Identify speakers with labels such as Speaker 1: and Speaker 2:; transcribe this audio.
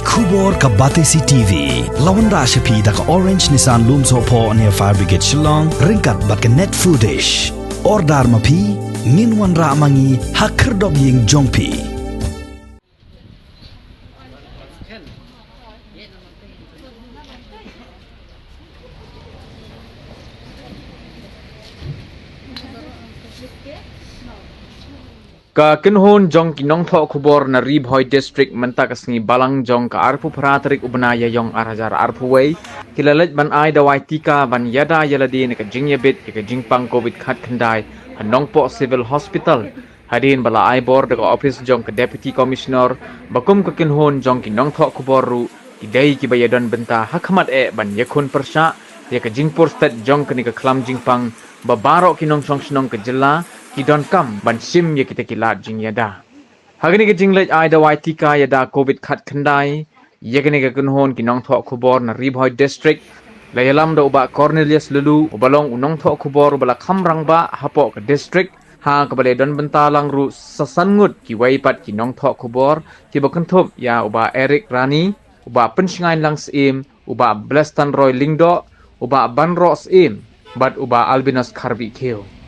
Speaker 1: Kubor ka Batesi TV. Lawan ra siya pi da ka Orange Nissan Lumso po near Fire Brigade Shillong. Ringkat bat ka net foodish. Ordar mapi, minwan ra mangi hakerdog ying jongpi.
Speaker 2: Ka kinhon jong kinong tho kubor na Ribhoy District mentakasngi balang jong ka arpu praterik ubnaya yong arajar arpu way kilalat ban ay dawai tika ban yada yaladi ne ka jingyabit ka jingpang covid khat khandai hanong po civil hospital hadin bala ay bor de office jong ka deputy commissioner bakum ka kinhon jong kinong tho kubor ru idai ki bayadan benta hakmat e ban yakun persya ya ka jingpur stat jong ka ni ka klam jingpang babaro kinong song snong ka jilla Kidon kam ban sim ye kita kilat jing yada. Hagani ke jinglet ai da wai tika yada covid khat khandai ye gani ke kunhon kinong tho khubor na Ribhoy District layalam da uba Cornelius Lulu ubalong unong tho khubor ubala khamrang ba hapo ke district ha ke bale don bentalang ru sasangut ki wai pat kinong tho khubor ti bakenthop ya uba Eric Rani uba pensngai lang sim uba Blestan Roy Lingdo uba Banro sim bat uba Albinos Karbi Keo.